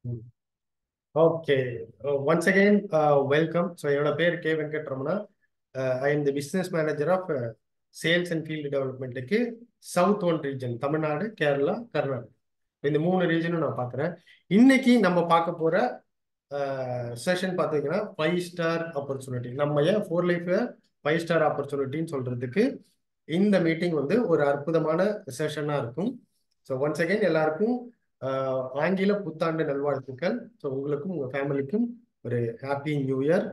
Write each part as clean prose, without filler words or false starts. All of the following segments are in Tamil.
Mm. Okay. Once again, welcome. So, என்னோட பேர் K Venkataramana. I am the business manager of sales and field developmentக்கு south one region, Tamil Nadu, Kerala, Karnataka. இந்த மூணு ரீஜனும் நான் பார்க்குறேன். இன்னைக்கு நம்ம பார்க்க போற செஷன் பார்த்தீங்கன்னா 5 ஸ்டார் ஆப்பர்ச்சுனிட்டி. நம்ம ஏன் 4 லைஃப் 5 ஸ்டார் ஆப்பர்ச்சுனிட்டின்னு சொல்றதுக்கு இந்த மீட்டிங் வந்து ஒரு அற்புதமான செஷனா இருக்கும். ஸோ ஒன்ஸ் அகைன் எல்லாருக்கும் ஆங்கில புத்தாண்டு நல்வாழ்த்துக்கள். ஸோ உங்களுக்கும் உங்க ஃபேமிலிக்கும் ஒரு ஹாப்பி நியூ இயர்.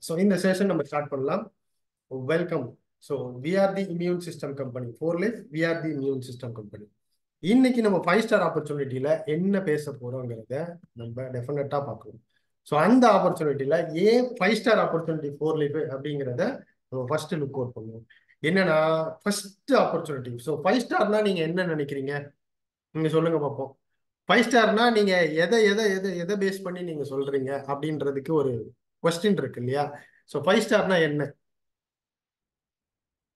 ஸோ இந்த செஷன் நம்ம ஸ்டார்ட் பண்ணலாம். Welcome. So we are the immune system company. 4 life we are the immune system company. இன்னைக்கு நம்ம 5 ஸ்டார் ஆப்பர்ச்சுனிட்டியில என்ன பேச போறோங்கிறத நம்ம டெஃபினட்டா பார்க்கணும். ஸோ அந்த ஆப்பர்ச்சுனிட்டியில ஏன் 5 ஸ்டார் ஆப்பர்ச்சுனிட்டி 4 லைஃப் அப்படிங்கிறத நம்ம ஃபர்ஸ்ட் லுக் அவுட் பண்ணுவோம். என்னன்னா ஃபர்ஸ்ட் ஆப்பர்ச்சுனிட்டி. ஸோ 5 ஸ்டார்னா நீங்க என்ன நினைக்கிறீங்க? நீங்க சொல்லுங்க பார்ப்போம். 5 ஸ்டார்னா நீங்க எதை எதை எதை எதை பேஸ் பண்ணி நீங்க சொல்றீங்க அப்படின்றதுக்கு ஒரு கொஸ்டின் இருக்கு இல்லையா? ஸோ 5 ஸ்டார்னா என்ன?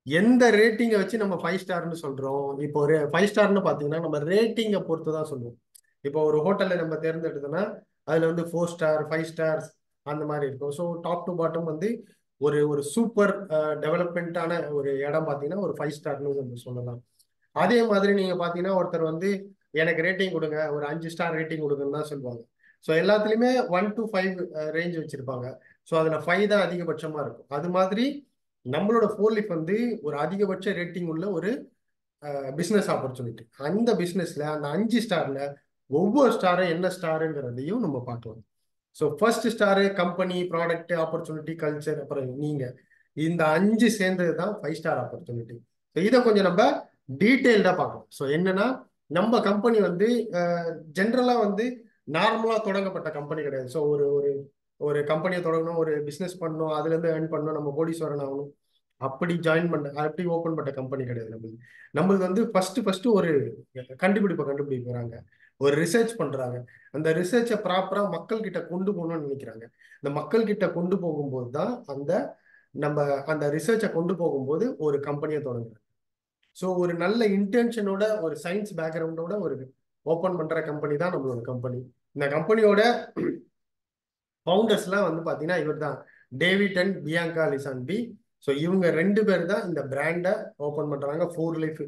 எந்த ரேட்டிங்கை வச்சு நம்ம 5 ஸ்டார்னு சொல்றோம்? இப்போ ஒரு 5 ஸ்டார்னு பார்த்தீங்கன்னா நம்ம ரேட்டிங்கை பொறுத்து தான் சொல்லுவோம். இப்போ ஒரு ஹோட்டல்ல நம்ம தேர்ந்தெடுத்தோம்னா அதுல வந்து 4 ஸ்டார் 5 ஸ்டார்ஸ் அந்த மாதிரி இருக்கும். ஸோ டாப் டு பாட்டம் வந்து ஒரு ஒரு சூப்பர் டெவலப்மெண்ட்டான ஒரு இடம் பார்த்தீங்கன்னா ஒரு 5 ஸ்டார்னு நம்ம சொல்லலாம். அதே மாதிரி நீங்க பார்த்தீங்கன்னா ஒருத்தர் வந்து எனக்கு ரேட்டிங் கொடுங்க, ஒரு 5 ஸ்டார் ரேட்டிங் கொடுங்கன்னு தான் சொல்லுவாங்க. ஸோ எல்லாத்துலேயுமே 1 to 5 ரேஞ்ச் வச்சிருப்பாங்க. ஸோ அதில் 5 தான் அதிகபட்சமாக இருக்கும். அது மாதிரி நம்மளோட 4 லைஃப் வந்து ஒரு அதிகபட்ச ரேட்டிங் உள்ள ஒரு பிஸ்னஸ் ஆப்பர்ச்சுனிட்டி. அந்த பிஸ்னஸ்ல அந்த 5 ஸ்டார்ல ஒவ்வொரு ஸ்டாரும் என்ன ஸ்டாருங்கிறதையும் நம்ம பார்க்கலாம். So first star company, product, opportunity, culture, அப்புறம் நீங்க, இந்த 5 சேர்ந்தது தான் 5 ஸ்டார் ஆப்பர்ச்சுனிட்டி. ஸோ இதை கொஞ்சம் நம்ம டீட்டெயில்டா பார்க்கலாம். ஸோ என்னன்னா நம்ம கம்பெனி வந்து ஜென்ரலா வந்து நார்மலா தொடங்கப்பட்ட கம்பெனி கிடையாது. ஸோ ஒரு ஒரு ஒரு கம்பெனியை தொடங்கணும், ஒரு பிசினஸ் பண்ணணும், அதுல இருந்து ஏர்ன் பண்ணணும், நம்ம கோடீஸ்வரன் ஆகணும், அப்படி ஜாயின் பண்ண அப்படி ஓப்பன் பண்ண கம்பெனி கிடையாது. நம்மளுக்கு வந்து ஃபர்ஸ்ட் ஒரு கண்டுபிடிக்கிறாங்க, ஒரு ரிசர்ச் பண்றாங்க. அந்த ரிசர்ச்சை ப்ராப்பரா மக்கள் கிட்ட கொண்டு போகணும்னு நினைக்கிறாங்க. இந்த மக்கள் கிட்ட கொண்டு போகும்போது தான் நம்ம அந்த ரிசர்ச்சை கொண்டு போகும்போது ஒரு கம்பெனியை தொடங்குறாங்க. ஸோ ஒரு நல்ல இன்டென்ஷனோட, ஒரு சயின்ஸ் பேக்ரவுண்டோட ஒரு ஓப்பன் பண்ற கம்பெனி தான் நம்மளோட கம்பெனி. இந்த கம்பெனியோட ஃபவுண்டர்ஸ்லாம் வந்து பார்த்தீங்கன்னா இவர் தான், David and Bianca Lisonbee. So இவங்க 2 பேர் தான் இந்த பிராண்டை ஓப்பன் பண்றாங்க. 4 லைஃப்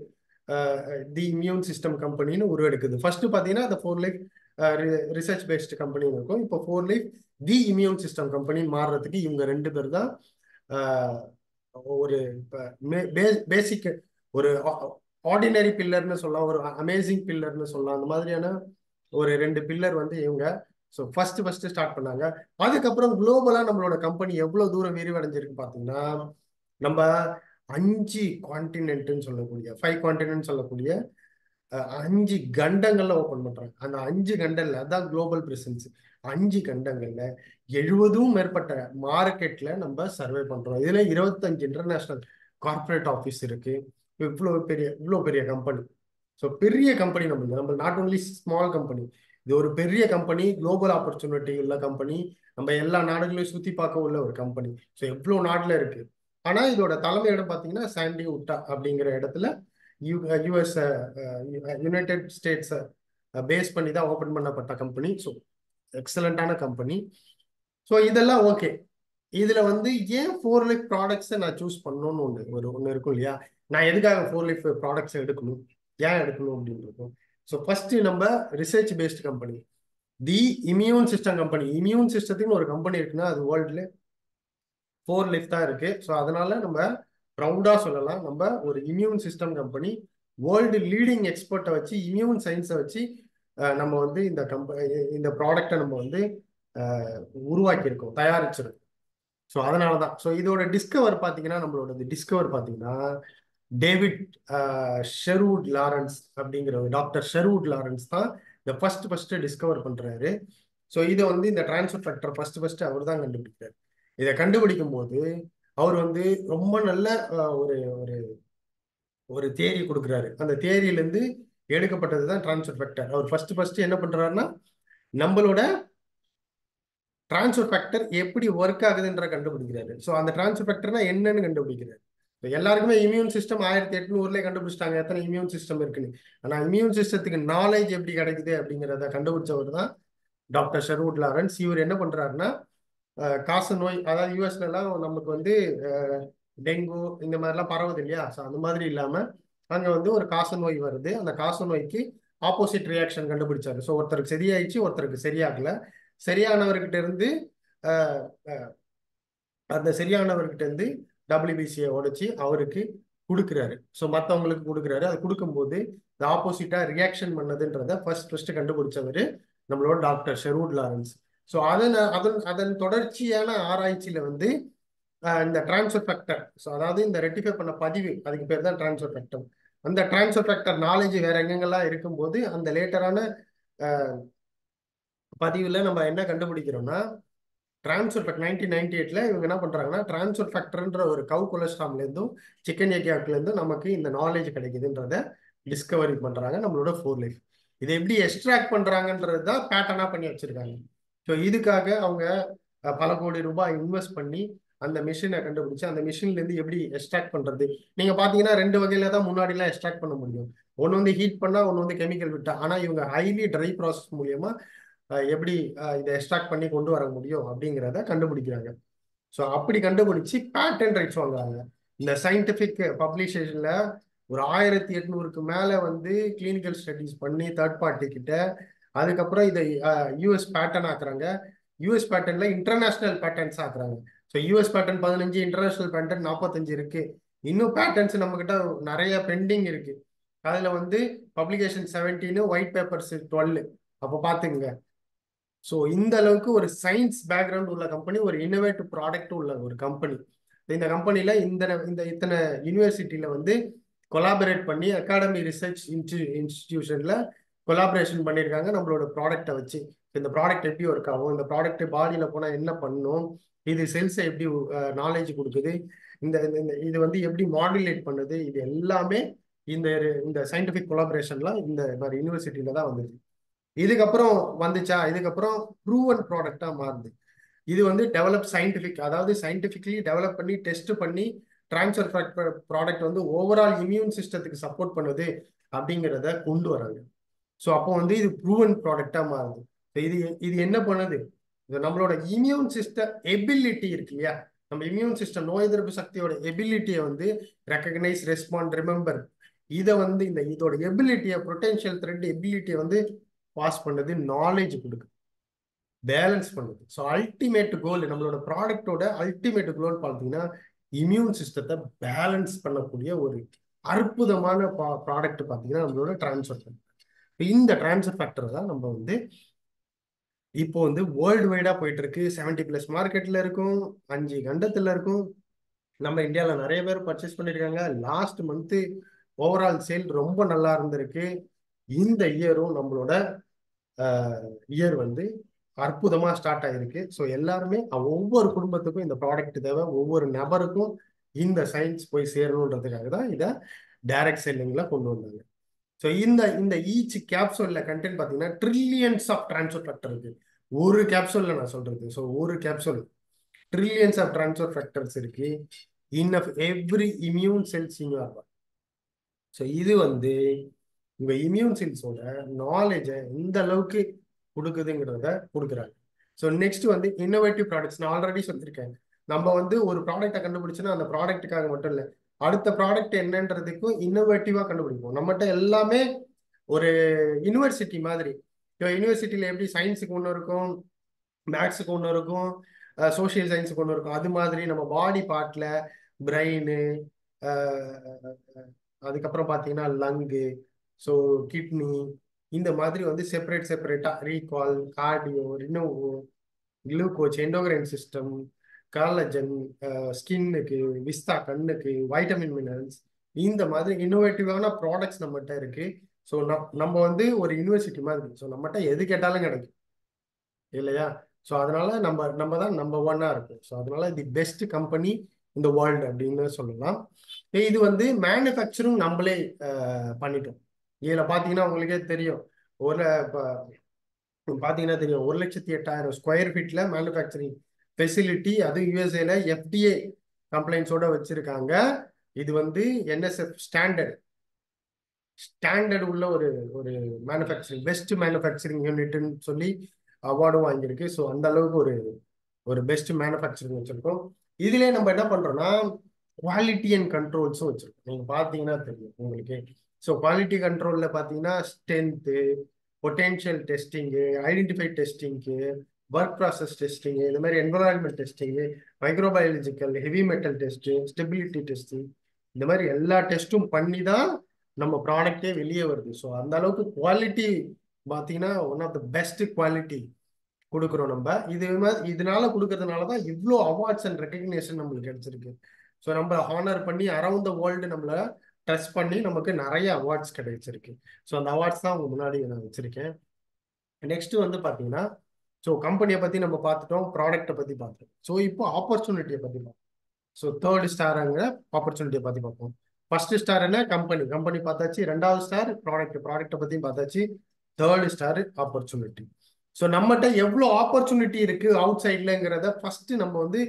தி இம்யூன் சிஸ்டம் கம்பெனின்னு உருவெடுக்குது. ஃபர்ஸ்ட் பார்த்தீங்கன்னா அந்த 4 லைஃப் ரிசர்ச் பேஸ்டு கம்பெனின்னு இருக்கும். இப்போ 4 life the immune system company மாறுறதுக்கு இவங்க 2 பேர் தான் ஒரு பேசிக், ஒரு ஆர்டினரி பில்லர்னு சொல்லலாம், ஒரு அமேசிங் பில்லர்னு சொல்லலாம். அந்த மாதிரியான ஒரு 2 பில்லர் வந்து இவங்க ஸோ ஃபர்ஸ்ட் ஸ்டார்ட் பண்ணாங்க. அதுக்கப்புறம் குளோபலா நம்மளோட கம்பெனி எவ்வளவு தூரம் விரிவடைஞ்சிருக்கு பார்த்தீங்கன்னா, நம்ம 5 கான்டினென்ட்னு சொல்லக்கூடிய 5 கான்டினென்ட் சொல்லக்கூடிய 5 கண்டங்கள்ல ஓபன் பண்றாங்க. அந்த 5 கண்டங்கள்ல அதான் குளோபல் பிரசன்ஸ். 5 கண்டங்கள்ல 70க்கும் மேற்பட்ட மார்க்கெட்ல நம்ம சர்வே பண்றோம். இதுல 25 இன்டர்நேஷனல் கார்பரேட் ஆஃபீஸ் இருக்கு. இவ்வளவு பெரிய கம்பெனி. ஸோ பெரிய கம்பெனி. நம்ம நாட் ஓன்லி ஸ்மால் கம்பெனி, இது ஒரு பெரிய கம்பெனி, குளோபல் ஆப்பர்ச்சுனிட்டி உள்ள கம்பெனி, நம்ம எல்லா நாடுகளையும் சுத்தி பார்க்க உள்ள ஒரு கம்பெனி. ஸோ எவ்வளவு நாட்டுல இருக்கு. ஆனா இதோட தலைமையிடம் பார்த்தீங்கன்னா சாண்டி உட்டா அப்படிங்கிற இடத்துல யூஎஸ், யுனைடெட் ஸ்டேட்ஸ் பேஸ் பண்ணி தான் ஓபன் பண்ணப்பட்ட கம்பெனி. ஸோ எக்ஸலண்டான கம்பெனி. ஸோ இதெல்லாம் ஓகே. இதுல வந்து ஏன் 4 லைஃப் ப்ராடக்ட்ஸை நான் சூஸ் பண்ணணும்னு ஒன்று இருக்கும் இல்லையா? நான் எதுக்காக 4 லைஃப் ப்ராடக்ட்ஸ் எடுக்கணும், ஏன் எடுக்கணும் அப்படின்னு இருக்கும். ஸோ ஃபர்ஸ்ட் நம்ம research based company, the immune system company. Immune சிஸ்டத்துக்கு ஒரு கம்பெனி இருக்குன்னா அது வேர்ல்டுல 4 லைஃப் தான் இருக்கு. ஸோ அதனால நம்ம ப்ரௌடா சொல்லலாம், நம்ம ஒரு immune system company, world leading எக்ஸ்பர்ட்டை வச்சு, இம்யூன் சயின்ஸை வச்சு நம்ம வந்து இந்த ப்ராடக்டை நம்ம வந்து உருவாக்கியிருக்கோம், தயாரிச்சிருக்கோம். ஸோ அதனால தான். ஸோ இதோட டிஸ்கவர் பார்த்தீங்கன்னா, நம்மளோட டிஸ்கவர் பார்த்தீங்கன்னா டேவிட் ஷெர்வுட் லாரன்ஸ் அப்படிங்கிற டாக்டர் ஷெர்வுட் லாரன்ஸ் தான் இந்த ஃபர்ஸ்ட் டிஸ்கவர் பண்றாரு. ஸோ இதை வந்து இந்த டிரான்ஸ்ஃபர் ஃபேக்டர் ஃபர்ஸ்ட் அவர் தான் கண்டுபிடிக்கிறார். இதை கண்டுபிடிக்கும் போது அவர் வந்து ரொம்ப நல்ல ஒரு ஒரு ஒரு தேரி கொடுக்குறாரு. அந்த தேரியிலேருந்து எடுக்கப்பட்டது தான் டிரான்ஸ்ஃபர் ஃபேக்டர். அவர் ஃபர்ஸ்ட் என்ன பண்றாருன்னா நம்மளோட டிரான்ஸ்ஃபர் ஃபேக்டர் எப்படி ஒர்க் ஆகுதுன்ற கண்டுபிடிக்கிறாரு. ஸோ அந்த டிரான்ஸ்ஃபர் ஃபேக்டர்னா என்னன்னு கண்டுபிடிக்கிறாரு. எல்லாருக்குமே இம்யூன் சிஸ்டம் 1800 கண்டுபிடிச்சிட்டாங்க எத்தனை இம்யூன் சிஸ்டம் இருக்குன்னு. ஆனா இம்யூன் சிஸ்டத்துக்கு நாலேஜ் எப்படி கிடைக்குது அப்படிங்கிறத கண்டுபிடிச்சவர் தான் டாக்டர் ஷெர்வுட் லாரன்ஸ். இவர் என்ன பண்றாருன்னா காச நோய், அதாவது யூஎஸ்ல எல்லாம் நமக்கு வந்து டெங்கு இந்த மாதிரிலாம் பரவுது இல்லையா, ஸோ அந்த மாதிரி இல்லாம அங்க வந்து ஒரு காச நோய் வருது. அந்த காச நோய்க்கு ஆப்போசிட் ரியாக்ஷன் கண்டுபிடிச்சாரு. ஸோ ஒருத்தருக்கு சரியாயிடுச்சு, ஒருத்தருக்கு சரியாகல. சரியானவர்கிட்ட இருந்து அஹ், அஹ், அந்த சரியானவர்கிட்ட இருந்து டபிள்யூபிசியை உடைச்சி அவருக்கு கொடுக்குறாரு. ஸோ மற்றவங்களுக்கு கொடுக்குறாரு. அது கொடுக்கும்போது இந்த ஆப்போசிட்டா ரியாக்ஷன் பண்ணதுன்றத ஃபர்ஸ்ட் கண்டுபிடிச்சவர் நம்மளோட டாக்டர் ஷெர்வுட் லாரன்ஸ். ஸோ அதன் தொடர்ச்சியான ஆராய்ச்சியில வந்து இந்த டிரான்ஸ்ஃபர் ஃபேக்டர், ஸோ அதாவது இந்த ரெட்டிஃபை பண்ண பதிவு, அதுக்கு பேர் தான் டிரான்ஸ்ஃபர் ஃபேக்டர். அந்த டிரான்ஸ்ஃபர் ஃபேக்டர் நாலேஜ் வேற எங்கெங்கெல்லாம் இருக்கும்போது அந்த லேட்டரான பதிவுல நம்ம என்ன கண்டுபிடிக்கிறோம்னா, டிரான்ஸ்ஃபர் ஃபேக்டர் 1998ல இவங்க என்ன பண்றாங்கன்னா, டிரான்ஸ்ஃபர் ஃபேக்டர்ன்ற ஒரு கவு கொலஸ்ட்ராம்ல இருந்தும் சிக்கன் எக்கியாக்குல இருந்தும் நமக்கு இந்த நாலேஜ் கிடைக்குதுன்றத டிஸ்கவரி பண்றாங்க நம்மளோட 4 லைஃப். இதை எப்படி எக்ஸ்ட்ராக்ட் பண்றாங்கன்றது தான் பேட்டர்னா பண்ணி வச்சிருக்காங்க. ஸோ இதுக்காக அவங்க பல கோடி ரூபாய் இன்வெஸ்ட் பண்ணி அந்த மிஷினை கண்டுபிடிச்சு அந்த மிஷின்ல இருந்து எப்படி எக்ஸ்ட்ராக்ட் பண்றது. நீங்க பாத்தீங்கன்னா 2 வகையில தான் முன்னாடி எல்லாம் எக்ஸ்ட்ராக்ட் பண்ண முடியும். ஒன்னு வந்து ஹீட் பண்ணா, ஒன்னு வந்து கெமிக்கல் விட்டா. ஆனா இவங்க ஹைலி ட்ரை ப்ராசஸ் மூலியமா எப்படி இதை எக்ஸ்ட்ராக்ட் பண்ணி கொண்டு வர முடியும் அப்படிங்கிறத கண்டுபிடிக்கிறாங்க. ஸோ அப்படி கண்டுபிடிச்சு பேட்டன் ரைட்ஸ் வாங்குறாங்க. இந்த சயின்டிபிக் பப்ளிகேஷன்ல ஒரு 1800க்கு மேல வந்து கிளினிக்கல் ஸ்டடிஸ் பண்ணி தேர்ட் பார்ட்டி கிட்ட, அதுக்கப்புறம் இதை யூஎஸ் பேட்டன் ஆக்குறாங்க. யூஎஸ் பேட்டன்ல இன்டர்நேஷனல் பேட்டன்ஸ் ஆக்குறாங்க. So US patent 15, international patent 45 இருக்கு. இன்னும் பேட்டன்ஸ் நம்ம கிட்ட நிறைய பெண்டிங் இருக்கு. அதுல வந்து பப்ளிகேஷன் 17, ஒயிட் பேப்பர்ஸ் 12. அப்போ பாத்துங்க. ஸோ இந்த அளவுக்கு ஒரு சயின்ஸ் பேக்ரவுண்ட் உள்ள கம்பெனி, ஒரு இன்னோவேட்டிவ் ப்ராடக்ட் உள்ள ஒரு கம்பெனி. இந்த கம்பெனில இந்த இந்த இத்தனை யூனிவர்சிட்டியில வந்து கொலாபரேட் பண்ணி அகாடமி ரிசர்ச் இன்ஸ்டிடியூஷன்ல கொலாபரேஷன் பண்ணியிருக்காங்க நம்மளோட ப்ராடக்டை வச்சு. இந்த ப்ராடக்ட் எப்படி ஒர்க் ஆகும், இந்த ப்ராடக்ட் பாடியில போனா என்ன பண்ணும், இது செல்ஸை எப்படி நாலேஜ் கொடுக்குது, இந்த இது வந்து எப்படி மாடுலேட் பண்ணுது, இது எல்லாமே இந்த இந்த சயின்டிபிக் கொலாபரேஷன்லாம் இந்த மாதிரி யூனிவர்சிட்டியில தான் வந்தது. இதுக்கப்புறம் வந்துச்சா, இதுக்கப்புறம் ப்ரூவன் ப்ராடக்டா மாறுது. இது வந்து டெவலப் சயின்டிபிக், அதாவது சயின்டிபிக்லி டெவலப் பண்ணி டெஸ்ட் பண்ணி டிரான்ஸ்ஃபர் ப்ராடக்ட் வந்து ஓவரால் இம்யூன் சிஸ்டத்துக்கு சப்போர்ட் பண்ணுது அப்படிங்கிறத கொண்டு வராங்க. ஸோ அப்போ வந்து இது ப்ரூவன் ப்ராடக்டா மாறுது. இது இது என்ன பண்ணுது, இது நம்மளோட இம்யூன் சிஸ்டம் எபிலிட்டி இருக்கு இல்லையா, நம்ம இம்யூன் சிஸ்டம் நோய் எதிர்ப்பு சக்தியோட எபிலிட்டியை வந்து ரெக்கக்னைஸ், ரெஸ்பாண்ட், ரிமெம்பர், இதை வந்து இந்த இதோட எபிலிட்டியை, பொட்டென்ஷியல் த்ரெட் எபிலிட்டியை வந்து பாஸ் பண்ணுது, நாலேஜ் கொடுக்குது, பேலன்ஸ் பண்ணுது. ஸோ அல்டிமேட் கோல், நம்மளோட ப்ராடக்டோட அல்டிமேட் கோல் பார்த்தீங்கன்னா இம்யூன் சிஸ்டத்தை பேலன்ஸ் பண்ணக்கூடிய ஒரு அற்புதமான ப்ராடக்ட் பார்த்தீங்கன்னா நம்மளோட டிரான்ஸ்ஃபர் ஃபேக்டர். இந்த டிரான்ஸ்ஃபர் ஃபேக்டர் தான் நம்ம வந்து இப்போ வந்து வேர்ல்டு வைடா போயிட்டு இருக்கு. 70+ மார்க்கெட்ல இருக்கும், 5 கண்டத்துல இருக்கும். நம்ம இந்தியாவில் நிறைய பேர் பர்ச்சேஸ் பண்ணியிருக்காங்க. லாஸ்ட் மந்த்து ஓவரால் சேல் ரொம்ப நல்லா இருந்திருக்கு. இந்த இயரும் நம்மளோட இயர் வந்து அற்புதமா ஸ்டார்ட் ஆயிருக்கு. ஸோ எல்லாருமே ஒவ்வொரு குடும்பத்துக்கும் இந்த ப்ராடக்ட் தேவை, ஒவ்வொரு நபருக்கும் இந்த சயின்ஸ் போய் சேரணுன்றதுக்காக தான் இதை டைரக்ட் செல்லிங்ல கொண்டு வந்தாங்க. ஸோ இந்த இந்த ஈச் கேப்சூல்ல கண்டென்ட் பார்த்தீங்கன்னா ட்ரில்லியன்ஸ் ஆஃப் டிரான்ஸ்ஃபர் ஃபேக்டர் இருக்கு. ஒரு கேப்சூல்ல நான் சொல்றது, ஸோ ஒரு capsule trillions of transfer factors இருக்கு in every immune cells in your body. So இது வந்து உங்க இம்யூன் செல்ஸோட நாலேஜை எந்த அளவுக்கு கொடுக்குதுங்கிறத கொடுக்குறாங்க. ஸோ நெக்ஸ்ட் வந்து இன்னோவேட்டிவ் ப்ராடக்ட்ஸ். நான் ஆல்ரெடி சொல்லியிருக்கேன், நம்ம வந்து ஒரு ப்ராடக்டை கண்டுபிடிச்சோன்னா அந்த ப்ராடக்ட்டுக்காக மட்டும் இல்லை, அடுத்த ப்ராடக்ட் என்னன்றதுக்கும் இன்னோவேட்டிவா கண்டுபிடிப்போம். நம்மகிட்ட எல்லாமே ஒரு யூனிவர்சிட்டி மாதிரி. யூனிவர்சிட்டியில எப்படி சயின்ஸுக்கு ஒன்று இருக்கும், மேக்ஸுக்கு ஒன்று இருக்கும், சோசியல் சயின்ஸுக்கு ஒன்று இருக்கும், அது மாதிரி நம்ம பாடி பார்ட்ல பிரெயின், அதுக்கப்புறம் பார்த்தீங்கன்னா லங்கு, ஸோ கிட்னி, இந்த மாதிரி வந்து செப்பரேட்டா recall, cardio, ரினோவோ, குளுக்கோச், endocrine system, collagen, ஸ்கின்னுக்கு, விஸ்தா கண்ணுக்கு, வைட்டமின் மினரல்ஸ், இந்த மாதிரி இன்னோவேட்டிவான ப்ராடக்ட்ஸ் நம்மகிட்ட இருக்கு. ஸோ நம்ம வந்து ஒரு யூனிவர்சிட்டி மாதிரி. ஸோ நம்மகிட்ட எது கேட்டாலும் கிடைக்கும் இல்லையா. ஸோ அதனால நம்ம தான் நம்பர் 1-ஆ இருக்கும். ஸோ அதனால தி பெஸ்ட் கம்பெனி இந்த வேர்ல்டு அப்படின்னு சொல்லலாம். இது வந்து மேனுஃபேக்சரும் நம்மளே பண்ணிட்டோம். இதுல பாத்தீங்கன்னா உங்களுக்கே தெரியும், ஒரு பாத்தீங்கன்னா தெரியும், 1,08,000 ஸ்கொயர் ஃபீட்ல மேனுஃபேக்சரிங் ஃபெசிலிட்டி, அது யூஎஸ்ஏல FDA கம்ப்ளைண்ட்ஸோட வச்சிருக்காங்க. இது வந்து NSF ஸ்டாண்டர்ட் உள்ள ஒரு ஒரு மேனுஃபேக்சரிங், பெஸ்ட் மேனுஃபேக்சரிங் யூனிட்னு சொல்லி அவார்டும் வாங்கியிருக்கு. ஸோ அந்த அளவுக்கு ஒரு ஒரு பெஸ்ட் மேனுஃபேக்சரிங் வச்சிருக்கோம். இதுலயே நம்ம என்ன பண்றோம்னா குவாலிட்டி அண்ட் கண்ட்ரோல்ஸும் வச்சிருக்கோம். நீங்க பாத்தீங்கன்னா தெரியும் உங்களுக்கு. ஸோ குவாலிட்டி கண்ட்ரோல்ல பாத்தீங்கன்னா strength, potential testing, identify testing, work process testing, இந்த மாதிரி environment testing, microbiological, heavy metal test, stability testing, இந்த மாதிரி எல்லா டெஸ்ட்டும் பண்ணி தான் நம்ம ப்ராடக்டே வெளியே வருது. ஸோ அந்த அளவுக்கு குவாலிட்டி பார்த்தீங்கன்னா one of the best quality கொடுக்குறோம் நம்ம. இதனால கொடுக்கறதுனால தான் இவ்வளோ அவார்ட்ஸ் அண்ட் ரெக்கக்னேஷன் நம்மளுக்கு கிடைச்சிருக்கு. ஸோ நம்ம ஹானர் பண்ணி அரௌண்ட் த வேர்ல்டு நம்மள ட்ரஸ்ட் பண்ணி நமக்கு நிறைய அவார்ட்ஸ் கிடைச்சிருக்கு. ஸோ அந்த அவார்ட்ஸ் தான் உங்க முன்னாடி நான் வச்சிருக்கேன். நெக்ஸ்ட் வந்து பார்த்தீங்கன்னா ஸோ கம்பெனியை பற்றி நம்ம பார்த்துட்டோம், ப்ராடக்ட்டை பற்றி பார்த்துட்டோம். ஸோ இப்போ ஆப்பர்ச்சுனிட்டியை பற்றி பார்ப்போம். ஸோ தேர்ட் ஸ்டாருங்கிற ஆப்பர்ச்சுனிட்டியை பற்றி பார்ப்போம். ஃபர்ஸ்ட் ஸ்டார் என்ன கம்பெனி, கம்பெனி பார்த்தாச்சு. ரெண்டாவது ஸ்டார் ப்ராடக்ட், ப்ராடக்ட்டை பற்றியும் பார்த்தாச்சு. Third star opportunity. ஸோ நம்மகிட்ட எவ்வளோ ஆப்பர்ச்சுனிட்டி இருக்கு அவுட் சைட்லங்கிறத ஃபர்ஸ்ட் நம்ம வந்து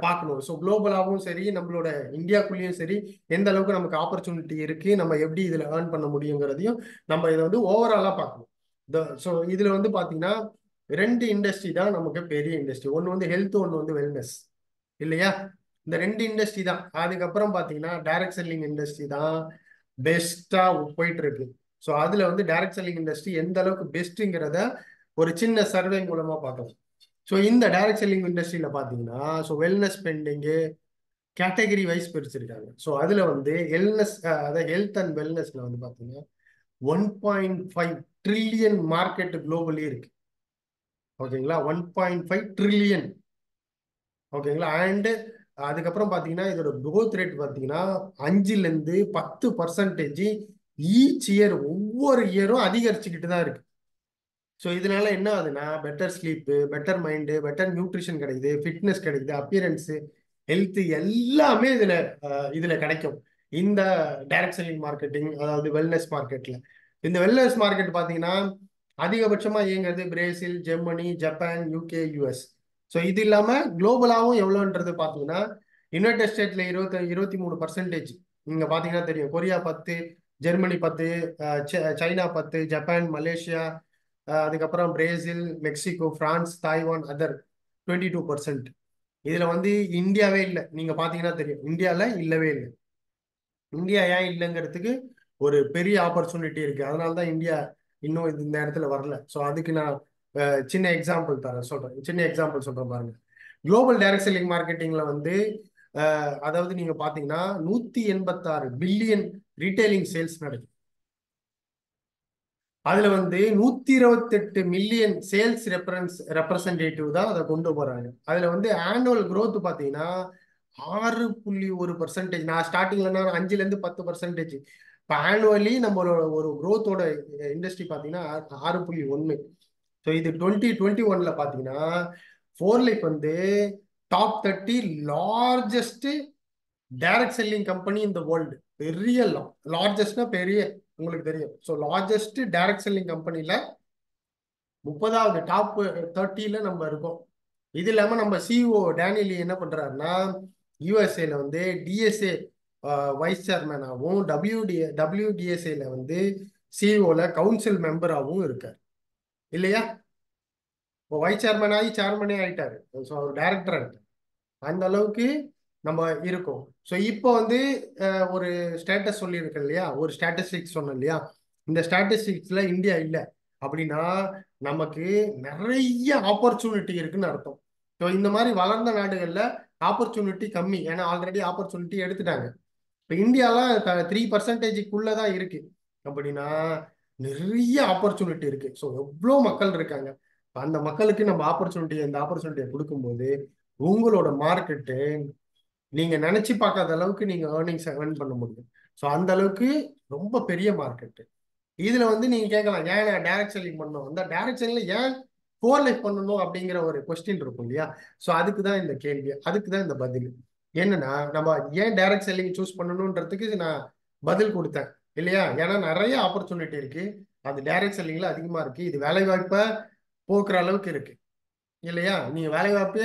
பார்க்கணும். ஸோ குளோபலாகவும் சரி நம்மளோட இந்தியாக்குள்ளேயும் சரி எந்த அளவுக்கு நமக்கு ஆப்பர்ச்சுனிட்டி இருக்கு, நம்ம எப்படி இதில் ஏர்ன் பண்ண முடியுங்கிறதையும் நம்ம இதை வந்து ஓவராலாக பார்க்கணும். ஸோ இதில் வந்து பார்த்தீங்கன்னா ரெண்டு இண்டஸ்ட்ரி தான் நமக்கு பெரிய இண்டஸ்ட்ரி. ஒன்று வந்து ஹெல்த், ஒன்று வந்து வெல்னஸ், இல்லையா? இந்த ரெண்டு இண்டஸ்ட்ரி தான். அதுக்கப்புறம் பார்த்தீங்கன்னா டைரக்ட் செல்லிங் இண்டஸ்ட்ரி தான் பெஸ்டா போயிட்டு இருக்கு. ஸோ அதுல வந்து டைரக்ட் செல்லிங் இண்டஸ்ட்ரி எந்த அளவுக்கு பெஸ்ட்டுங்கிறத ஒரு சின்ன சர்வே மூலமா பார்க்கலாம். ஸோ இந்த டைரக்ட் செல்லிங் இண்டஸ்ட்ரியில பார்த்தீங்கன்னா ஸோ வெல்னஸ் ஸ்பெண்டிங்கு கேட்டகரி வைஸ் பிரிச்சிருக்காங்க. ஸோ அதுல வந்து வெல்னஸ், அதாவது ஹெல்த் அண்ட் வெல்னஸ்ல வந்து பார்த்தீங்கன்னா 1.5 ட்ரில்லியன் மார்க்கெட் குளோபலி இருக்கு. ஓகேங்களா? 1.5 ட்ரில்லியன். ஓகேங்களா? அண்ட் அதுக்கப்புறம் பார்த்தீங்கன்னா இதோட growth ரேட் பார்த்தீங்கன்னா 5-10% ஈச் இயர், ஒவ்வொரு இயரும் அதிகரிச்சுக்கிட்டு தான் இருக்கு. ஸோ இதனால என்ன ஆகுதுன்னா better sleep, better mind, better nutrition கிடைக்குது, ஃபிட்னஸ் கிடைக்குது, அப்பியரன்ஸு, ஹெல்த் எல்லாமே இதுல கிடைக்கும் இந்த டைரக்ட் செல்லிங் மார்க்கெட்டிங், அதாவது வெல்னஸ் மார்க்கெட்ல. இந்த வெல்னஸ் மார்க்கெட் பார்த்தீங்கன்னா அதிகபட்சமா இயங்குறது Brazil, Germany, Japan, UK, US. So இது இல்லாம குளோபலாவும் எவ்வளோன்றது பார்த்தீங்கன்னா யுனைடெட் ஸ்டேட்ல 23%. நீங்க பார்த்தீங்கன்னா தெரியும். Korea 10, Germany 10, China 10, Japan, Malaysia, அதுக்கப்புறம் Brazil, Mexico, France, Taiwan, other 22%. இதுல வந்து இந்தியாவே இல்லை. நீங்க பாத்தீங்கன்னா தெரியும் இந்தியால இல்லவே இல்லை. இந்தியா ஏன் இல்லைங்கிறதுக்கு ஒரு பெரிய ஆப்பர்ச்சுனிட்டி இருக்கு. அதனாலதான் இந்தியா இன்னும் இந்த இடத்துல வரல. ஸோ அதுக்கு நான் சின்ன எக்ஸாம்பிள் சொல்றேன். சின்ன எக்ஸாம்பிள் சொல்றேன் பாருங்க. குளோபல் டைரக்ட் செல்லிங் மார்க்கெட்டிங்ல வந்து அதாவது நீங்க பாத்தீங்கன்னா 186 பில்லியன் ரீட்டைலிங் சேல்ஸ் நடக்குது. அதுல வந்து 128 மில்லியன் சேல்ஸ் ரெப்ரசன்டேட்டிவ் தான் அதை கொண்டு போறாங்க. அதுல வந்து ஆனுவல் growth பாத்தீங்கன்னா 6.1%. நான் ஸ்டார்டிங்ல 5-10%. இப்போ ஆனுவலி நம்மளோட ஒரு growthோட இண்டஸ்ட்ரி பாத்தீங்கன்னா 6.1. ஸோ இது 2021ல பாத்தீங்கன்னா ஃபோர்லைஃப் வந்து top 30 largest direct selling company இந்த வேர்ல்டு. பெரிய லார்ஜஸ்ட்னா பெரிய, உங்களுக்கு தெரியும். ஸோ லார்ஜஸ்ட் டைரக்ட் செல்லிங் கம்பெனில 30வது டாப் 30ல நம்ம இருக்கோம். இது இல்லாம நம்ம சிஇஓ டேனியல் என்ன பண்றாருன்னா யூஎஸ்ஏல வந்து டிஎஸ்ஏ வைஸ் சேர்மனாகவும், டபிள்யூடிஎஸ்ஏல வந்து சிஇஓல கவுன்சில் மெம்பராகவும் இருக்கார், இல்லையா? இப்போ வைஸ் சேர்மன் ஆகி சேர்மனே ஆயிட்டாரு. ஸோ அவர் டைரக்டர் ஆயிட்டார். அந்த அளவுக்கு நம்ம இருக்கோம். ஸோ இப்போ வந்து ஒரு ஸ்டேட்டஸ் சொல்லியிருக்கேன் இல்லையா, ஒரு ஸ்டாட்டிஸ்டிக்ஸ் சொன்னேன் இல்லையா, இந்த ஸ்டாட்டிஸ்டிக்ஸ்ல இந்தியா இல்லை அப்படின்னா நமக்கு நிறைய ஆப்பர்ச்சுனிட்டி இருக்குன்னு அர்த்தம். ஸோ இந்த மாதிரி வளர்ந்த நாடுகளில் ஆப்பர்ச்சுனிட்டி கம்மி, ஏன்னா ஆல்ரெடி ஆப்பர்ச்சுனிட்டி எடுத்துட்டாங்க. இப்போ இந்தியாலாம் 3%க்குள்ள தான் இருக்கு அப்படின்னா நிறைய ஆப்பர்ச்சுனிட்டி இருக்கு. ஸோ எவ்வளோ மக்கள் இருக்காங்க. அந்த மக்களுக்கு நம்ம இந்த ஆப்பர்ச்சுனிட்டியை கொடுக்கும்போது உங்களோட மார்க்கெட்டு நீங்க நினைச்சு பார்க்காத அளவுக்கு நீங்க ஏர்னிங்ஸ் ஏர்ன் பண்ண முடியும். ஸோ அந்த அளவுக்கு ரொம்ப பெரிய மார்க்கெட். இதுல வந்து நீங்க கேட்கலாம், ஏன் நான் டைரக்ட் செல்லிங் பண்ணணும், அந்த டைரக்ட் செல்லிங்ல ஏன் கோர் லைஃப் பண்ணணும் அப்படிங்கிற ஒரு கொஸ்டின் இருக்கும் இல்லையா? ஸோ அதுக்கு தான் இந்த கேள்வி, அதுக்கு தான் இந்த பதில். என்னன்னா நம்ம ஏன் டைரக்ட் செல்லிங் சூஸ் பண்ணணுன்றதுக்கு நான் பதில் கொடுத்தேன் இல்லையா? ஏன்னா நிறைய ஆப்பர்ச்சுனிட்டி இருக்கு, அது டைரக்ட் செல்லிங்ல அதிகமா இருக்கு. இது வேலை வாய்ப்பை போக்குற அளவுக்கு இருக்கு, இல்லையா? நீங்க வேலை வாய்ப்பு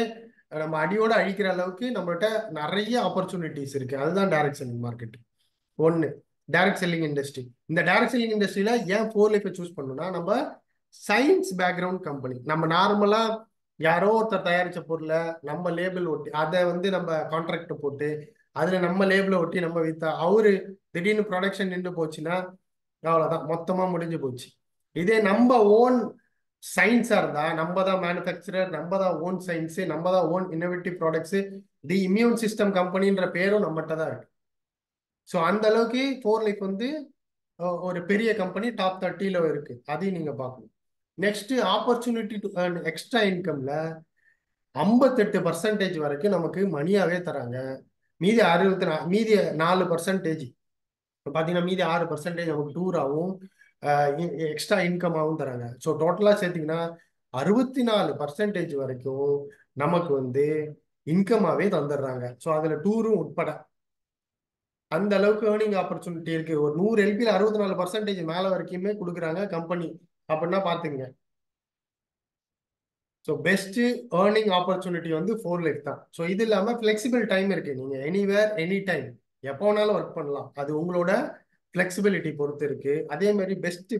நம்ம அடியோட அழிக்கிற அளவுக்கு நம்மகிட்ட நிறைய ஆப்பர்ச்சுனிட்டிஸ் இருக்கு. அதுதான் டைரக்ட் செல்லிங் மார்க்கெட். ஒன்னு டைரக்ட் செல்லிங் இண்டஸ்ட்ரி. இந்த டைரக்ட் செல்லிங் இண்டஸ்ட்ரியில ஏன் ஃபோர் லைஃபை சூஸ் பண்ணணும்னா நம்ம சயின்ஸ் பேக்ரவுண்ட் கம்பெனி. நம்ம நார்மலா யாரோ ஒருத்தர் தயாரிச்ச பொருளை நம்ம லேபிள் ஒட்டி அதை வந்து நம்ம கான்ட்ராக்ட் போட்டு அதுல நம்ம லேபிளை ஒட்டி நம்ம வித்தா அவரு திடீர்னு ப்ரொடக்ஷன் நின்று போச்சுன்னா அவ்வளவுதான், மொத்தமா முடிஞ்சு போச்சு. இதே நம்ம ஓன் சயின்ஸா இருந்தா நம்ம தான் மேனுஃபேக்சரர், நம்ம தான் ஓன் சயின்ஸ், நம்ம தான் own innovative products, the immune system கம்பெனின்ற பேரும் நம்மகிட்ட தான் இருக்கு. ஸோ அந்த அளவுக்கு ஃபோர் லைஃப் வந்து ஒரு பெரிய கம்பெனி, டாப் 30ல இருக்கு. அதையும் நீங்க பார்க்கணும். Next, opportunity to earn extra இன்கம்ல 58% வரைக்கும் நமக்கு மணியாவே தராங்க. மீதி 4% பார்த்தீங்கன்னா மீதி 6% நமக்கு டூராகவும் எக்ஸ்ட்ரா இன்கமாகவும் தராங்க. ஸோ டோட்டலாக சேர்த்தீங்கன்னா 64% வரைக்கும் நமக்கு வந்து இன்கமாவே தந்துடுறாங்க. ஸோ அதில் டூரும் உட்பட அந்த அளவுக்கு ஏர்னிங் ஆப்பர்ச்சுனிட்டி இருக்கு. ஒரு 100 எல்பியில் 64% மேலே வரைக்குமே கொடுக்குறாங்க கம்பெனி அப்படின்னா பார்த்துங்க. ஸோ பெஸ்ட் ஏர்னிங் ஆப்பர்ச்சுனிட்டி வந்து ஃபோர் லைஃப் தான். ஸோ இது இல்லாமல் ஃப்ளெக்சிபிள் டைம் இருக்கு. நீங்கள் எனிவேர் எனி டைம் எப்போ வேணாலும் ஒர்க் பண்ணலாம். அது உங்களோட ஃப்ளெக்சிபிலிட்டி பொறுத்து இருக்கு. அதே மாதிரி பெஸ்ட்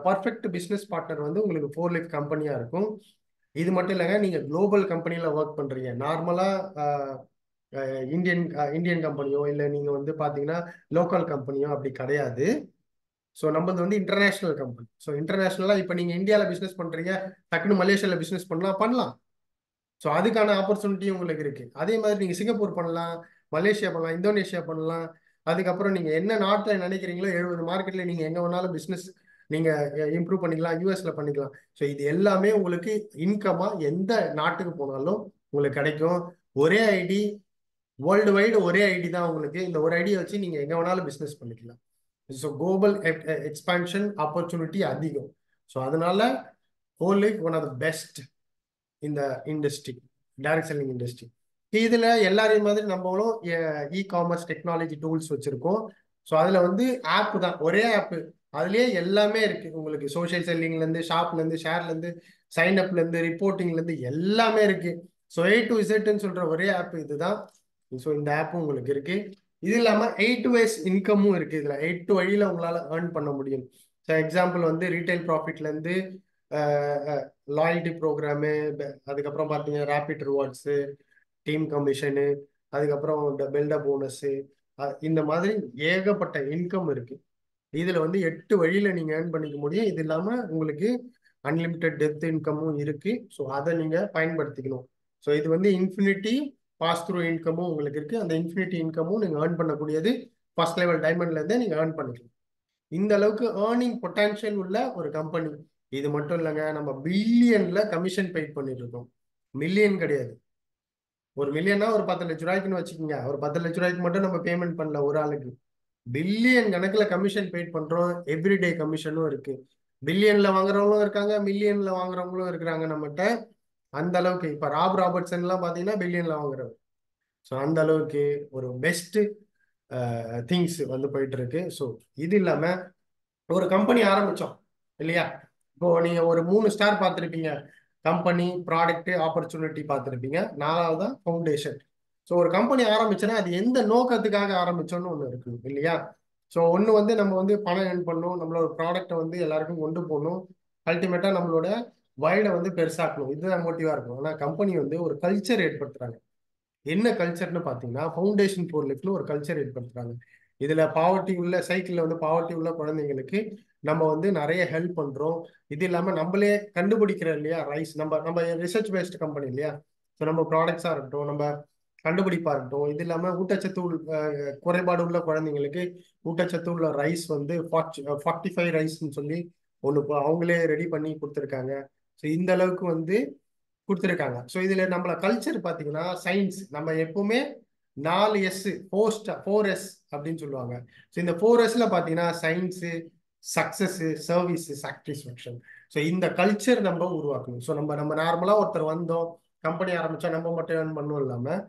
பர்ஃபெக்ட் பிஸ்னஸ் பார்ட்னர் வந்து உங்களுக்கு ஃபோர் லைஃப் கம்பெனியாக இருக்கும். இது மட்டும் இல்லைங்க, நீங்கள் குளோபல் கம்பெனியில் ஒர்க் பண்ணுறீங்க, நார்மலாக இந்தியன் கம்பெனியோ இல்லை நீங்கள் வந்து பார்த்தீங்கன்னா லோக்கல் கம்பெனியோ அப்படி கிடையாது. ஸோ நம்மளது வந்து இன்டர்நேஷனல் கம்பெனி. ஸோ இன்டர்நேஷனலாக இப்போ நீங்கள் இந்தியாவில் பிஸ்னஸ் பண்ணுறீங்க, டக்குன்னு மலேசியாவில் பிஸ்னஸ் பண்ணலாம். ஸோ அதுக்கான ஆப்பர்ச்சுனிட்டி உங்களுக்கு இருக்கு. அதே மாதிரி நீங்கள் சிங்கப்பூர் பண்ணலாம், மலேசியா பண்ணலாம், இந்தோனேஷியா பண்ணலாம். அதுக்கப்புறம் நீங்கள் என்ன நாட்டில் நினைக்கிறீங்களோ 70 மார்க்கெட்டில் நீங்கள் எங்கே வேணாலும் பிஸ்னஸ் நீங்கள் இம்ப்ரூவ் பண்ணிக்கலாம், யூஎஸ்ல பண்ணிக்கலாம். ஸோ இது எல்லாமே உங்களுக்கு இன்கமாக எந்த நாட்டுக்கு போனாலும் உங்களுக்கு கிடைக்கும். ஒரே ஐடி, வேர்ல்டு வைடு ஒரே ஐடி தான் உங்களுக்கு. இந்த ஒரு ஐடியை வச்சு நீங்கள் எங்கே வேணாலும் பிஸ்னஸ் பண்ணிக்கலாம். ஸோ குளோபல் எக்ஸ்பான்ஷன் ஆப்பர்ச்சுனிட்டி அதிகம். ஸோ அதனால whole life one of the best இந்த இண்டஸ்ட்ரி, டைரக்ட் செல்லிங் இண்டஸ்ட்ரி. இதில் எல்லாரையும் மாதிரி நம்மளும் இ-காமர்ஸ் டெக்னாலஜி டூல்ஸ் வச்சுருக்கோம். ஸோ அதில் வந்து ஆப் தான், ஒரே ஆப்பு, அதுலேயே எல்லாமே இருக்குது உங்களுக்கு. சோஷியல் செல்லிங்லேருந்து, ஷாப்லேருந்து, ஷேர்லேருந்து, சைன்அப்லேருந்து, ரிப்போர்ட்டிங்லேருந்து எல்லாமே இருக்குது. ஸோ A to Zன்னு சொல்கிற ஒரே ஆப் இதுதான். ஸோ இந்த ஆப்பும் உங்களுக்கு இருக்குது. இது இல்லாமல் 8 ways இன்கமும் இருக்குது. இதில் 8 வழியில் உங்களால் ஏர்ன் பண்ண முடியும். ஸோ எக்ஸாம்பிள் வந்து ரீட்டைல் ப்ராஃபிட்லேருந்து லாயல்ட்டி ப்ரோக்ராமு, அதுக்கப்புறம் பார்த்தீங்கன்னா ரேபிட் ரிவார்ட்ஸு, டீம் கமிஷனு, அதுக்கப்புறம் இந்த பில்டப் போனஸு, இந்த மாதிரி ஏகப்பட்ட இன்கம் இருக்குது. இதில் வந்து 8 வழியில் நீங்கள் ஏர்ன் பண்ணிக்க முடியும். இது இல்லாமல் உங்களுக்கு அன்லிமிட்டெட் டெப்த் இன்கமும் இருக்குது. ஸோ அதை நீங்கள் பயன்படுத்திக்கணும். ஸோ இது வந்து இன்ஃபினிட்டி பாஸ் த்ரூ இன்கமும் உங்களுக்கு இருக்குது. அந்த இன்ஃபினிட்டி இன்கமும் நீங்கள் ஏர்ன் பண்ணக்கூடியது ஃபர்ஸ்ட் லெவல் டைமண்ட்லேருந்தே நீங்கள் ஏர்ன் பண்ணிக்கலாம். இந்த அளவுக்கு ஏர்னிங் பொட்டன்ஷியல் உள்ள ஒரு கம்பெனி. இது மட்டும் இல்லைங்க, நம்ம பில்லியன்ல கமிஷன் பெய்ட் பண்ணிட்டு இருக்கோம். மில்லியன் கிடையாது. ஒரு மில்லியனா ஒரு 10 லட்ச ரூபாய்க்குன்னு வச்சுக்கோங்க. ஒரு 10 லட்ச ரூபாய்க்கு மட்டும் நம்ம பேமெண்ட் பண்ணல ஒரு ஆளுக்கு. பில்லியன் கணக்கில் கமிஷன் பெய்ட் பண்றோம். எவ்ரிடே கமிஷனும் இருக்கு. பில்லியன்ல வாங்குறவங்களும் இருக்காங்க, மில்லியன்ல வாங்குறவங்களும் இருக்கிறாங்க நம்மகிட்ட. அந்த அளவுக்கு இப்ப ராபர்ட்சன் எல்லாம் பாத்தீங்கன்னா பில்லியன்ல வாங்குறவர். ஸோ அந்த அளவுக்கு ஒரு பெஸ்ட் திங்ஸ் வந்து போயிட்டு இருக்கு. ஸோ இது இல்லாம ஒரு கம்பெனி ஆரம்பிச்சோம் இல்லையா? இப்போ நீங்க ஒரு 3 ஸ்டார் பார்த்துருப்பீங்க. கம்பெனி, ப்ராடக்ட், ஆப்பர்ச்சுனிட்டி பார்த்துருப்பீங்க. 4வது தான் ஃபவுண்டேஷன். ஸோ ஒரு கம்பெனி ஆரம்பிச்சோன்னா அது எந்த நோக்கத்துக்காக ஆரம்பிச்சோன்னு ஒன்று இருக்கு இல்லையா? ஸோ ஒன்று வந்து நம்ம வந்து பணம் ஏர்ன் பண்ணணும், நம்மளோட ப்ராடக்டை வந்து எல்லாருக்கும் கொண்டு போகணும், அல்டிமேட்டா நம்மளோட வைடை வந்து பெருசாக்கணும். இதுதான் மோட்டிவா இருக்கும். ஆனால் கம்பெனி வந்து ஒரு கல்ச்சர் ஏற்படுத்துறாங்க. என்ன கல்ச்சர்னு பார்த்தீங்கன்னா ஃபவுண்டேஷன் ஃபோர் லைஃப்னு ஒரு கல்ச்சர் ஏற்படுத்துறாங்க. இதுல பாவர்ட்டி உள்ள சைக்கிள்ல வந்து பாவர்ட்டி உள்ள குழந்தைங்களுக்கு நம்ம வந்து நிறைய ஹெல்ப் பண்றோம். இது இல்லாம நம்மளே கண்டுபிடிக்கிறோம் இல்லையா ரைஸ், நம்ம நம்ம ரிசர்ச் பேஸ்ட் கம்பெனி இல்லையா? ஸோ நம்ம ப்ராடக்ட்ஸா இருக்கட்டும், நம்ம கண்டுபிடிப்பா இருக்கட்டும். இது இல்லாம ஊட்டச்சத்து குறைபாடு உள்ள குழந்தைங்களுக்கு ஊட்டச்சத்து உள்ள ரைஸ் வந்து 45 ரைஸ்ன்னு சொல்லி ஒன்று அவங்களே ரெடி பண்ணி கொடுத்துருக்காங்க. ஸோ இந்த அளவுக்கு வந்து கொடுத்துருக்காங்க. ஸோ இதுல நம்மள கல்ச்சர் பார்த்தீங்கன்னா சயின்ஸ், நம்ம எப்பவுமே 4S 4S அப்படின்னு சொல்லுவாங்க. ஸோ இந்த 4Sல பார்த்தீங்கன்னா science, success, service, satisfaction. So இந்த கல்ச்சர் நம்ம உருவாக்கணும். ஸோ நம்ம நம்ம நார்மலாக ஒருத்தர் வந்தோம், கம்பெனி ஆரம்பிச்சா நம்ம மட்டும் ஏர்ன் பண்ணணும் இல்லாமல்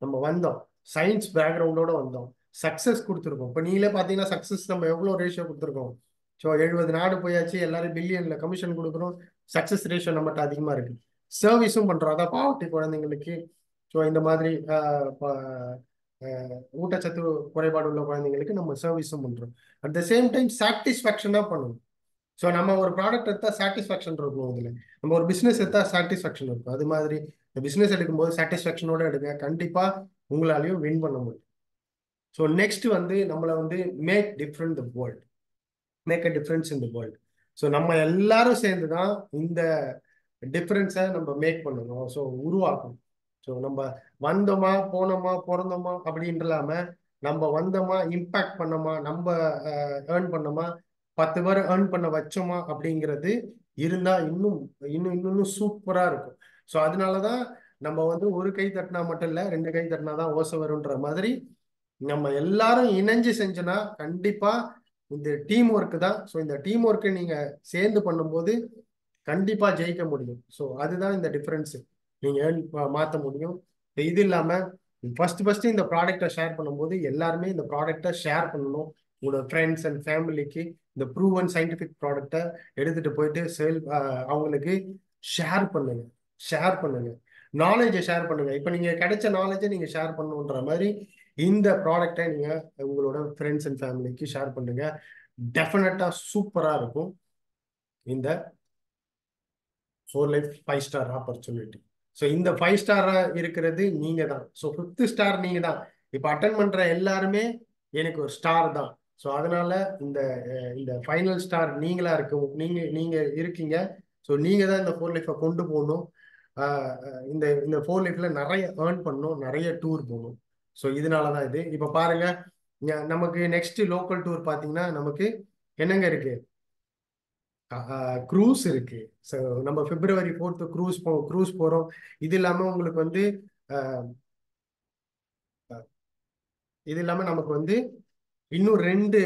நம்ம வந்தோம், சயின்ஸ் பேக்ரவுண்டோட வந்தோம், சக்சஸ் கொடுத்துருக்கோம். இப்போ நீங்களே பார்த்தீங்கன்னா சக்சஸ் நம்ம எவ்வளோ ரேஷியோ கொடுத்துருக்கோம். ஸோ 70 நாடு போயாச்சு, எல்லாரும் பில்லியன்ல கமிஷன் கொடுக்குறோம். சக்சஸ் ரேஷியோ நம்மகிட்ட அதிகமாக இருக்கு. சர்வீஸும் பண்றோம். அதான் பாவர்ட்டி குழந்தைங்களுக்கு, ஸோ இந்த மாதிரி ஊட்டச்சத்து குறைபாடு உள்ள குழந்தைங்களுக்கு நம்ம சர்வீஸும் பண்றோம். அட் த சேம் டைம் சாட்டிஸ்ஃபேக்ஷனாக பண்ணணும். ஸோ நம்ம ஒரு ப்ராடக்ட் எடுத்தா சாட்டிஸ்ஃபேக்ஷன் இருக்கும் அதுல. நம்ம ஒரு பிசினஸ் எடுத்தா சாட்டிஸ்ஃபேக்ஷன் இருக்கும். அது மாதிரி இந்த பிசினஸ் எடுக்கும்போது சாட்டிஸ்ஃபேக்ஷனோட எடுங்க, கண்டிப்பா உங்களாலையும் வின் பண்ண முடியும். ஸோ நெக்ஸ்ட் வந்து நம்மளை வந்து make different the world, make a difference in the world. So நம்ம எல்லாரும் சேர்ந்து தான் இந்த டிஃபரன்ஸை நம்ம மேக் பண்ணணும், ஸோ உருவாக்கணும். ஸோ நம்ம வந்தோமா போனோமா பிறந்தோமா அப்படின்னு இல்லாம, நம்ம வந்தோமா இம்பாக்ட் பண்ணோமா, நம்ம ஏர்ன் பண்ணோமா, 10 பேர் ஏர்ன் பண்ண வச்சோமா அப்படிங்கிறது இருந்தா இன்னும் இன்னும் இன்னும் சூப்பரா இருக்கும். ஸோ அதனாலதான் நம்ம வந்து ஒரு கை தட்டினா மட்டும் இல்ல, 2 கை தட்டினா தான் ஓசை வரும்ன்ற மாதிரி நம்ம எல்லாரும் இணைஞ்சு செஞ்சோன்னா கண்டிப்பா இந்த டீம் ஒர்க் தான். ஸோ இந்த டீம் ஒர்க்கை நீங்க சேர்ந்து பண்ணும்போது கண்டிப்பா ஜெயிக்க முடியும். ஸோ அதுதான் இந்த டிஃபரன்ஸ், நீங்க மாற்ற முடியும். இது இல்லாம ஃபர்ஸ்ட் இந்த ப்ராடக்டை ஷேர் பண்ணும்போது எல்லாருமே இந்த ப்ராடக்டை ஷேர் பண்ணணும். உங்களோட ஃப்ரெண்ட்ஸ் அண்ட் ஃபேமிலிக்கு இந்த ப்ரூவன் சயின்டிஃபிக் ப்ராடக்டை எடுத்துட்டு போயிட்டு அவங்களுக்கு ஷேர் பண்ணுங்க. ஷேர் பண்ணுங்க, நாலேஜை ஷேர் பண்ணுங்க. இப்போ நீங்க கிடைச்ச நாலேஜை நீங்க ஷேர் பண்ணணுன்ற மாதிரி இந்த ப்ராடக்டை நீங்க உங்களோட ஃப்ரெண்ட்ஸ் அண்ட் ஃபேமிலிக்கு ஷேர் பண்ணுங்க. டெஃபினட்டா சூப்பரா இருக்கும் இந்த 4 லைஃப் 5 ஸ்டார் ஆப்பர்ச்சுனிட்டி. ஸோ இந்த 5 ஸ்டாரா இருக்கிறது நீங்க தான். ஸோ 5th ஸ்டார் நீங்க தான். இப்போ அட்டன் பண்ற எல்லாருமே எனக்கு ஒரு ஸ்டார் தான். ஸோ அதனால இந்த இந்த ஃபைனல் ஸ்டார் நீங்களா இருக்கும், நீங்க நீங்க இருக்கீங்க. ஸோ நீங்க தான் இந்த 4 லைஃபை கொண்டு போகணும். இந்த இந்த 4 லைஃப்ல நிறைய ஏர்ன் பண்ணணும், நிறைய டூர் போகணும். ஸோ இதனால தான் இது. இப்போ பாருங்க, நமக்கு நெக்ஸ்ட் லோக்கல் டூர் பார்த்தீங்கன்னா நமக்கு என்னங்க இருக்கு, க்ரூஸ் இருக்கு. ஸோ நம்ம February 4 க்ரூஸ் போறோம். இது இல்லாம உங்களுக்கு வந்து அஹ், இது இல்லாம நமக்கு வந்து இன்னும் 2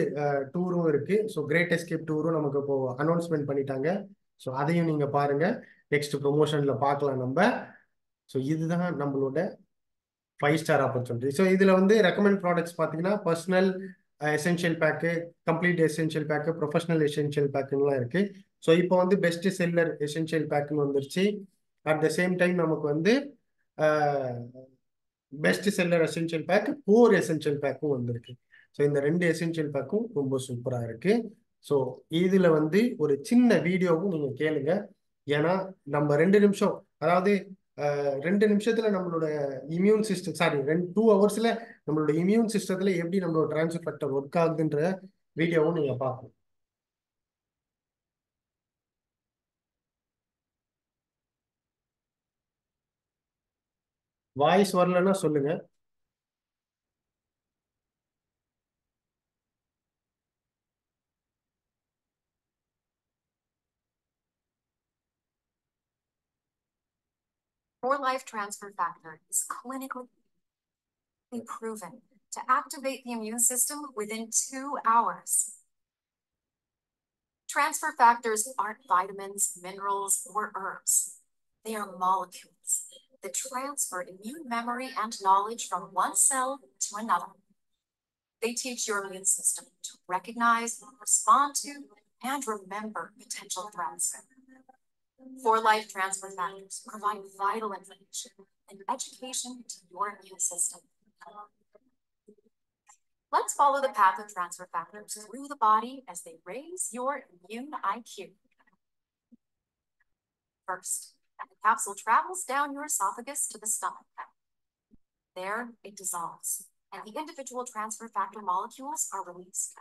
டூரும் இருக்கு. ஸோ கிரேட் எஸ்கேப் டூரும் நமக்கு இப்போ அனௌன்ஸ்மெண்ட் பண்ணிட்டாங்க. ஸோ அதையும் நீங்க பாருங்க, நெக்ஸ்ட் ப்ரொமோஷன்ல பார்க்கலாம் நம்ம. ஸோ இதுதான் நம்மளோட 5 ஸ்டார் ஆப்பர்ச்சுனிட்டி. ஸோ இதுல வந்து ரெக்கமெண்ட் ப்ராடக்ட்ஸ் பார்த்தீங்கன்னா personal essential pack, complete essential pack, professional essential பேக்குலாம் இருக்கு. ஸோ இப்போ வந்து பெஸ்ட் செல்லர் எசென்ஷியல் பேக்குன்னு வந்துருச்சு. அட் த சேம் டைம் நமக்கு வந்து best seller essential pack, core essential பேக்கும் வந்திருக்கு. ஸோ இந்த 2 எசென்ஷியல் பேக்கும் ரொம்ப சூப்பரா இருக்கு. ஸோ இதுல வந்து ஒரு சின்ன வீடியோவும் நீங்க கேளுங்க. ஏன்னா நம்ம 2 நிமிஷம், அதாவது 2 நிமிஷத்துல நம்மளோட இம்யூன் சிஸ்டம், சாரி 2 ஹவர்ஸ்ல நம்மளோட இம்யூன் சிஸ்டத்துல எப்படி நம்மளோட டிரான்ஸ்ஃபர் ஃபேக்டர் ஒர்க் ஆகுதுன்ற வீடியோவும் நீங்க பார்க்கணும். வாய்ஸ் வரலன்னா சொல்லுங்க. For life transfer factor is clinically proven to activate the immune system within 2 hours. Transfer factors aren't vitamins, minerals, or herbs. They are molecules that transfer immune memory and knowledge from one cell to another. They teach your immune system to recognize, respond to, and remember potential threats. For life transfer factors provide vital information and education to your immune system. Let's follow the path of transfer factors through the body as they raise your immune IQ. First, the capsule travels down your esophagus to the stomach. There, it dissolves, and the individual transfer factor molecules are released.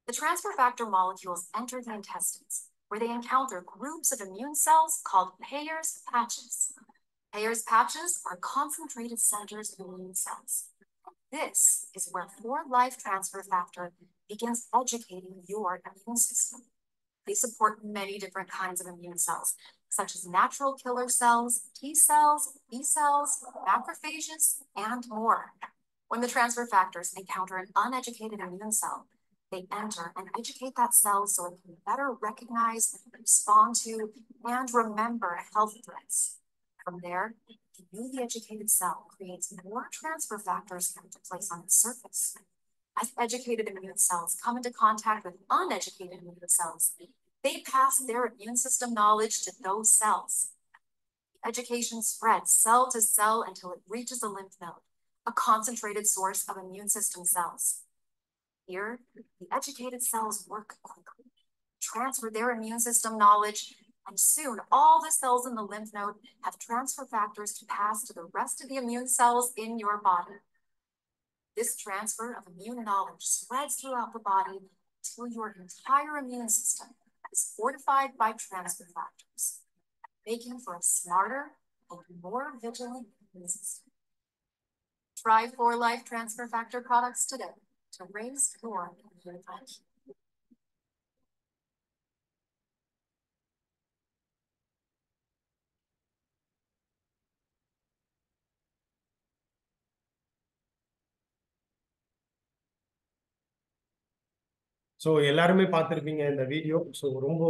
The transfer factor molecules enter the intestines, where they encounter groups of immune cells called Peyer's patches. Peyer's patches are concentrated centers of immune cells. This is where 4-life transfer factor begins educating your immune system. They support many different kinds of immune cells, such as natural killer cells, T cells, B cells, macrophages, and more. When the transfer factors encounter an uneducated immune cell, they enter and educate that cell so it can better recognize, respond to, and remember health threats. From there, the newly educated cell creates more transfer factors to place on its surface. As educated immune cells come into contact with uneducated immune cells, they pass their immune system knowledge to those cells. Education spreads cell to cell until it reaches a lymph node, a concentrated source of immune system cells. Here, the educated cells work quickly. transfer their immune system knowledge, and soon all the cells in the lymph node have transfer factors to pass to the rest of the immune cells in your body. This transfer of immune knowledge spreads throughout the body until your entire immune system is fortified by transfer factors, making for a smarter and more vigilant immune system. Try 4Life transfer factor products today to raise your immune IQ. So எல்லாருமே பார்த்துருப்பீங்க இந்த வீடியோ. ஸோ ரொம்ப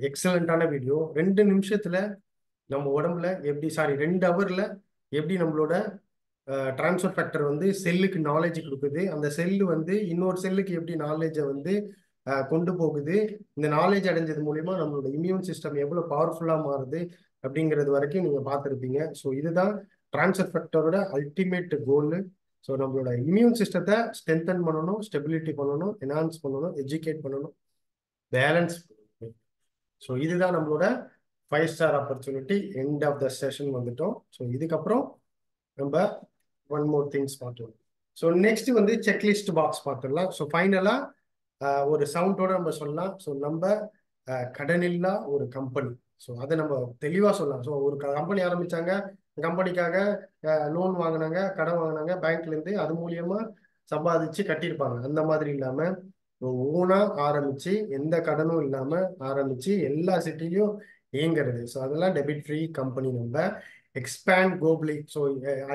எக்ஸலண்ட்டான வீடியோ. 2 நிமிஷத்துல நம்ம உடம்புல எப்படி 2 ஹவர்ல எப்படி நம்மளோட டிரான்ஸ்ஃபர் ஃபேக்டர் வந்து செல்லுக்கு நாலேஜ் கொடுக்குது, அந்த செல்லு வந்து இன்னொரு செல்லுக்கு எப்படி நாலேஜை வந்து கொண்டு போகுது, இந்த நாலேஜ் அடைஞ்சது மூலியமா நம்மளோட இம்யூன் சிஸ்டம் எவ்வளோ பவர்ஃபுல்லாக மாறுது அப்படிங்கிறது வரைக்கும் நீங்கள் பார்த்துருப்பீங்க. ஸோ இதுதான் டிரான்ஸ்ஃபர் ஃபேக்டரோட அல்டிமேட் கோல். ஸோ நம்மளோட இம்யூன் சிஸ்டத்தை ஸ்ட்ரென்தன் பண்ணணும், ஸ்டெபிலிட்டி பண்ணணும், என்ஹான்ஸ் பண்ணணும், எஜுகேட் பண்ணணும், பேலன்ஸ். ஸோ இதுதான் நம்மளோட 5 star opportunity. End of the session வந்துட்டோம். ஸோ இதுக்கப்புறம் நம்ம ஒன் மோர் திங்ஸ் பார்த்துருவோம். ஸோ நெக்ஸ்ட் வந்து செக்லிஸ்ட் பாக்ஸ் பார்த்துடலாம். ஸோ ஃபைனலாக ஒரு சவுண்டோட நம்ம சொல்லலாம். ஸோ நம்ம கடனில்லா ஒரு கம்பெனி. ஸோ அதை நம்ம தெளிவாக சொல்லலாம். ஸோ ஒரு கம்பெனி ஆரம்பிச்சாங்க, கம்பெனிக்காக லோன் வாங்கினாங்க, கடன் வாங்கினாங்க பேங்க்லேருந்து, அது மூலியமா சம்பாதிச்சு கட்டியிருப்பாங்க. அந்த மாதிரி இல்லாமல் ஓனா ஆரம்பிச்சு எந்த கடனும் இல்லாமல் ஆரம்பிச்சு எல்லா சிட்டிலையும் இயங்குறது. ஸோ அதெல்லாம் டெபிட் ஃப்ரீ கம்பெனி. நம்ம எக்ஸ்பேண்ட் குளோபலி. ஸோ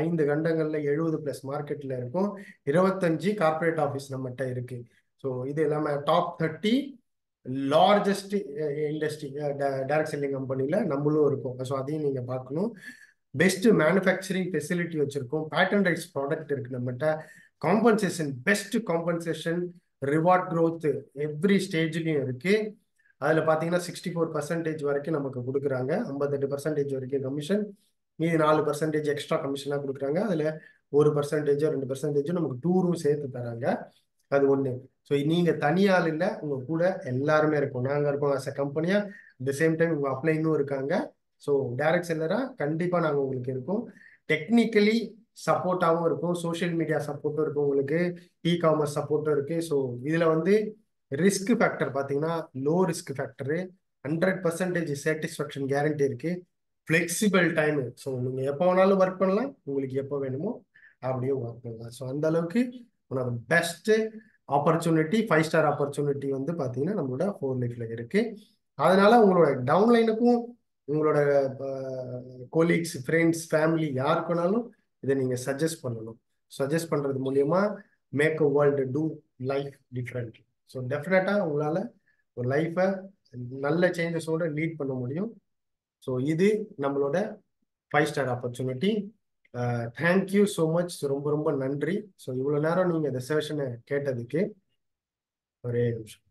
5 கண்டங்களில் 70+ மார்க்கெட்டில் இருக்கும். 25 கார்பரேட் ஆஃபீஸ் நம்மகிட்ட இருக்கு. ஸோ இது இல்லாமல் top 30 largest industry direct selling கம்பெனியில் நம்மளும் இருக்கும். ஸோ அதையும் நீங்கள் பார்க்கணும். பெஸ்ட் மேனுஃபேக்சரிங் ஃபெசிலிட்டி வச்சுருக்கோம். பேட்டன் ரைட்ஸ் ப்ராடக்ட் இருக்குது நம்மகிட்ட. Compensation, best compensation, reward growth every ஸ்டேஜ்லையும் இருக்குது. அதில் பார்த்தீங்கன்னா 64% வரைக்கும் நமக்கு கொடுக்குறாங்க. 58% வரைக்கும் கமிஷன், மீதி 4% எக்ஸ்ட்ரா கமிஷனாக கொடுக்குறாங்க. அதில் 1% 2% நமக்கு டூரும் சேர்த்து தராங்க. அது ஒன்று. ஸோ நீங்கள் தனியால் இல்லை, உங்கள் கூட எல்லாருமே இருக்கும். நாங்கள் இருக்கோம் ஆஸ் அ கம்பெனியாக. அட் த சேம் டைம் உங்கள் அப்ளைனும் இருக்காங்க. ஸோ டைரக்ட் செல்லராக கண்டிப்பாக நாங்கள் உங்களுக்கு இருக்கோம். டெக்னிக்கலி சப்போர்ட்டாகவும் இருக்கும், சோஷியல் மீடியா சப்போர்ட்டும் இருக்கும், உங்களுக்கு இ-காமர்ஸ் சப்போர்ட்டும் இருக்குது. ஸோ இதில் வந்து ரிஸ்க் ஃபேக்டர் பார்த்தீங்கன்னா low risk factor, 100% satisfaction guarantee இருக்குது, ஃப்ளெக்சிபிள் டைமு. ஸோ நீங்கள் எப்போ வேணாலும் ஒர்க் பண்ணலாம், உங்களுக்கு எப்போ வேணுமோ அப்படியும் ஒர்க் பண்ணலாம். ஸோ அந்த அளவுக்கு one of the best opportunity, 5 star opportunity வந்து பார்த்தீங்கன்னா நம்மளோட 4Lifeல இருக்குது. அதனால உங்களோட டவுன்லைனுக்கும் உங்களோட கொலீக்ஸ், ஃப்ரெண்ட்ஸ், ஃபேமிலி யாருக்குனாலும் இதை நீங்கள் சஜஸ்ட் பண்ணணும். சஜஸ்ட் பண்ணுறது மூலியமா make a world, to life different. So டெஃபினட்டாக உங்களால் ஒரு லைஃப்பை நல்ல சேஞ்சஸோடு லீட் பண்ண முடியும். ஸோ இது நம்மளோட 5 star opportunity. Thank you so much. ரொம்ப ரொம்ப நன்றி. ஸோ இவ்வளோ நேரம் நீங்கள் இந்த செஷனை கேட்டதுக்கு. ஒரே நிமிஷம்.